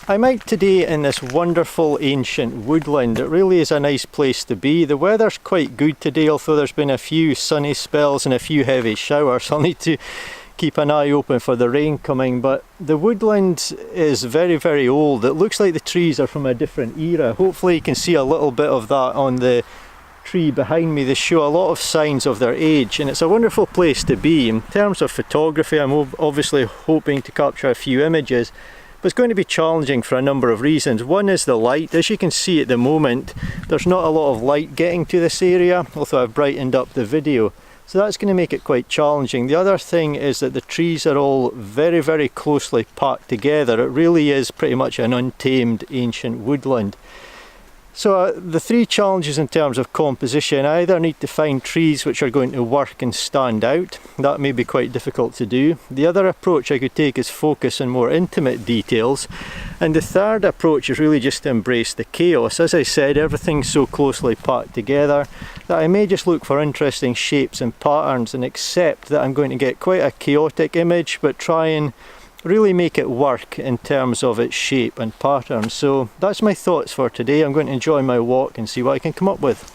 I'm out today in this wonderful ancient woodland. It really is a nice place to be. The weather's quite good today, although there's been a few sunny spells and a few heavy showers. I'll need to keep an eye open for the rain coming, but the woodland is very, very old. It looks like the trees are from a different era. Hopefully you can see a little bit of that on the tree behind me. They show a lot of signs of their age, and it's a wonderful place to be. In terms of photography, I'm obviously hoping to capture a few images. It's going to be challenging for a number of reasons. One is the light. As you can see at the moment, there's not a lot of light getting to this area, although I've brightened up the video. So that's going to make it quite challenging. The other thing is that the trees are all very, very closely packed together. It really is pretty much an untamed ancient woodland. So the three challenges in terms of composition: I either need to find trees which are going to work and stand out. That may be quite difficult to do. The other approach I could take is focus on more intimate details. And the third approach is really just to embrace the chaos. As I said, everything's so closely packed together that I may just look for interesting shapes and patterns and accept that I'm going to get quite a chaotic image, but try and really make it work in terms of its shape and pattern. So that's my thoughts for today. I'm going to enjoy my walk and see what I can come up with.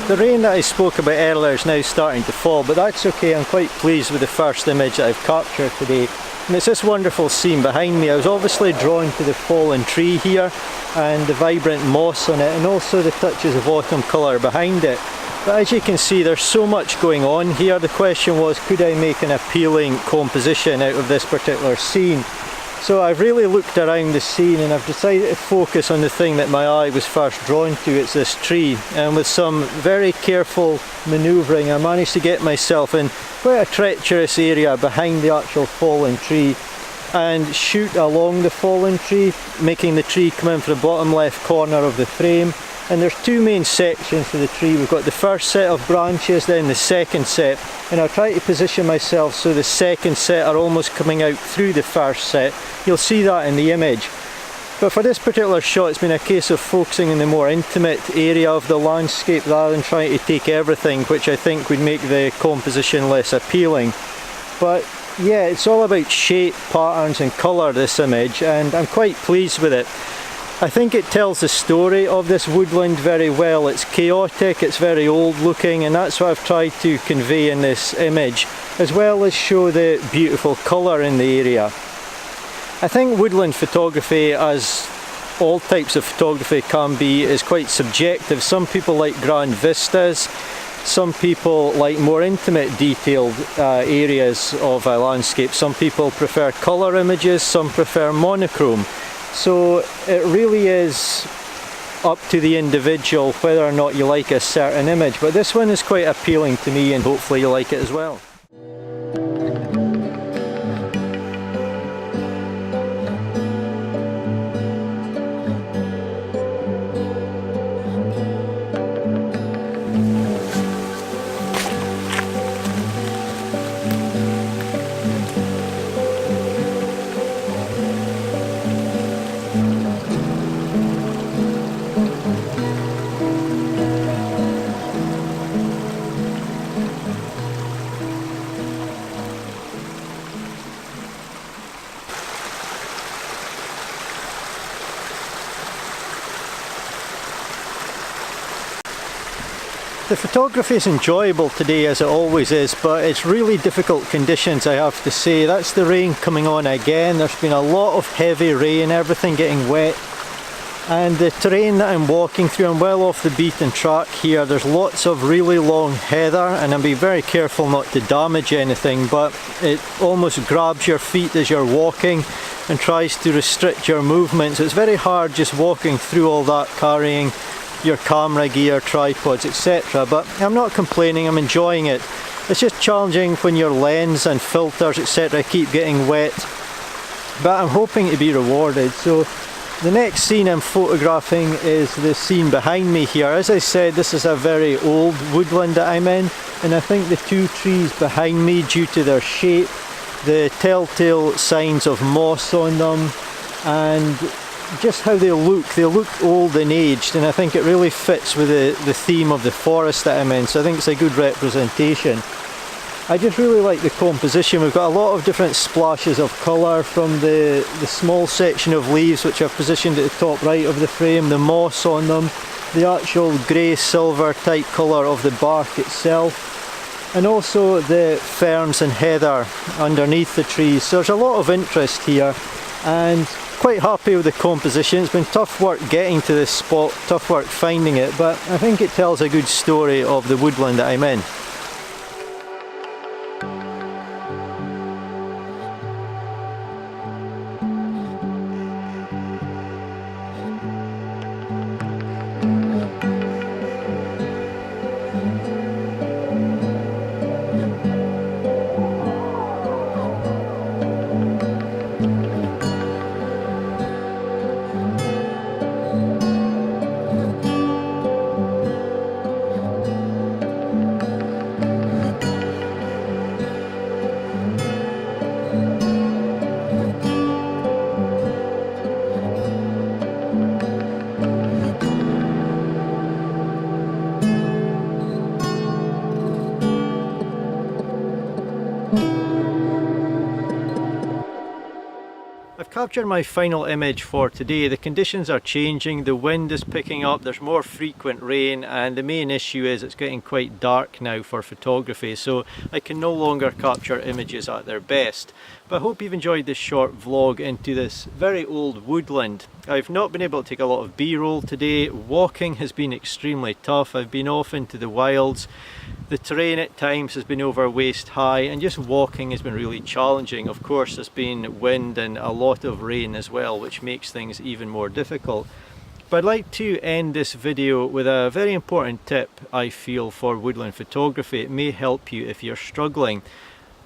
The rain that I spoke about earlier is now starting to fall, but that's okay. I'm quite pleased with the first image that I've captured today. And it's this wonderful scene behind me. I was obviously drawn to the fallen tree here and the vibrant moss on it, and also the touches of autumn colour behind it. But as you can see, there's so much going on here. The question was, could I make an appealing composition out of this particular scene? So I've really looked around the scene and I've decided to focus on the thing that my eye was first drawn to. It's this tree, and with some very careful manoeuvring I managed to get myself in quite a treacherous area behind the actual fallen tree and shoot along the fallen tree, making the tree come in from the bottom left corner of the frame. And there's two main sections to the tree. We've got the first set of branches, then the second set, and I'll try to position myself so the second set are almost coming out through the first set. You'll see that in the image. But for this particular shot, it's been a case of focusing on the more intimate area of the landscape rather than trying to take everything, which I think would make the composition less appealing. But yeah, it's all about shape, patterns and colour, this image, and I'm quite pleased with it. I think it tells the story of this woodland very well. It's chaotic, it's very old looking, and that's what I've tried to convey in this image, as well as show the beautiful colour in the area. I think woodland photography, as all types of photography can be, is quite subjective. Some people like grand vistas, some people like more intimate detailed areas of a landscape, some people prefer colour images, some prefer monochrome. So it really is up to the individual whether or not you like a certain image, but this one is quite appealing to me and hopefully you like it as well. The photography is enjoyable today, as it always is, but it's really difficult conditions, I have to say. That's the rain coming on again. There's been a lot of heavy rain, everything getting wet. And the terrain that I'm walking through, I'm well off the beaten track here. There's lots of really long heather, and I'm being very careful not to damage anything, but it almost grabs your feet as you're walking and tries to restrict your movements. It's very hard just walking through all that, carrying your camera gear, tripods, etc. But I'm not complaining, I'm enjoying it. It's just challenging when your lens and filters, etc. keep getting wet but I'm hoping to be rewarded. So the next scene I'm photographing is the scene behind me here. As I said, this is a very old woodland that I'm in, and I think the two trees behind me, due to their shape, the telltale signs of moss on them, and just how they look old and aged, and I think it really fits with the theme of the forest that I'm in, so I think it's a good representation. I just really like the composition. We've got a lot of different splashes of colour, from the small section of leaves which I've positioned at the top right of the frame, the moss on them, the actual grey silver type colour of the bark itself, and also the ferns and heather underneath the trees. So there's a lot of interest here, and quite happy with the composition. It's been tough work getting to this spot, tough work finding it, but I think it tells a good story of the woodland that I'm in. I've captured my final image for today. The conditions are changing, the wind is picking up, there's more frequent rain, and the main issue is it's getting quite dark now for photography, so I can no longer capture images at their best. But I hope you've enjoyed this short vlog into this very old woodland. I've not been able to take a lot of B-roll today. Walking has been extremely tough. I've been off into the wilds. The terrain at times has been over waist high, and just walking has been really challenging. Of course, there's been wind and a lot of rain as well, which makes things even more difficult. But I'd like to end this video with a very important tip, I feel, for woodland photography. It may help you if you're struggling.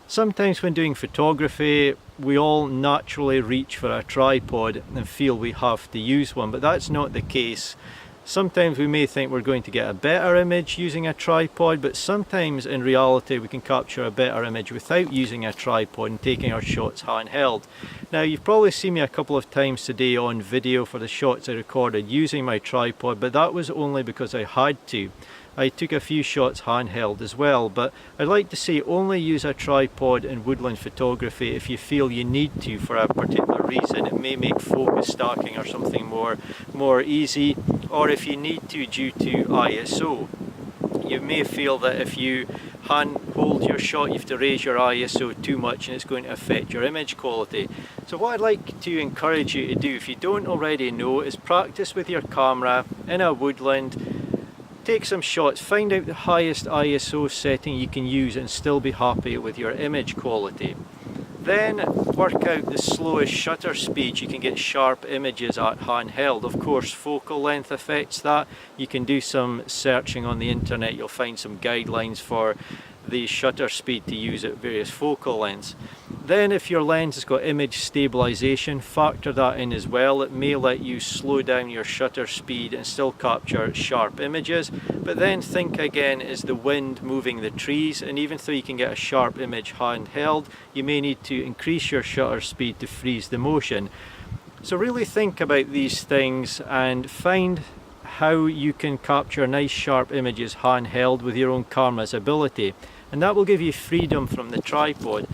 Sometimes when doing photography, we all naturally reach for a tripod and feel we have to use one, but that's not the case. Sometimes we may think we're going to get a better image using a tripod, but sometimes in reality we can capture a better image without using a tripod and taking our shots handheld. Now, you've probably seen me a couple of times today on video for the shots I recorded using my tripod, but that was only because I had to. I took a few shots handheld as well, but I'd like to say only use a tripod in woodland photography if you feel you need to for a particular reason. It may make focus stacking or something more easy, or if you need to due to ISO. You may feel that if you hand hold your shot, you have to raise your ISO too much and it's going to affect your image quality. So what I'd like to encourage you to do, if you don't already know, is practice with your camera in a woodland. Take some shots, find out the highest ISO setting you can use and still be happy with your image quality. Then work out the slowest shutter speed you can get sharp images at handheld. Of course, focal length affects that. You can do some searching on the internet, you'll find some guidelines for the shutter speed to use at various focal lengths. Then if your lens has got image stabilization, factor that in as well. It may let you slow down your shutter speed and still capture sharp images, but then think again, is the wind moving the trees? And even though you can get a sharp image handheld, you may need to increase your shutter speed to freeze the motion. So really think about these things and find how you can capture nice sharp images handheld with your own camera's ability, and that will give you freedom from the tripod.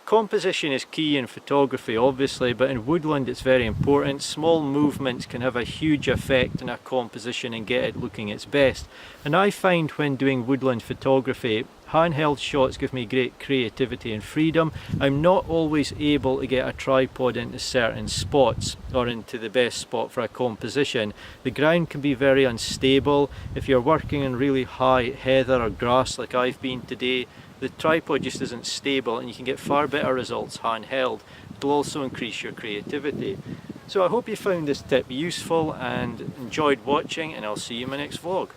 Composition is key in photography obviously, but in woodland it's very important. Small movements can have a huge effect on a composition and get it looking its best. And I find when doing woodland photography, handheld shots give me great creativity and freedom. I'm not always able to get a tripod into certain spots or into the best spot for a composition. The ground can be very unstable. If you're working in really high heather or grass like I've been today, the tripod just isn't stable and you can get far better results handheld. It will also increase your creativity. So I hope you found this tip useful and enjoyed watching, and I'll see you in my next vlog.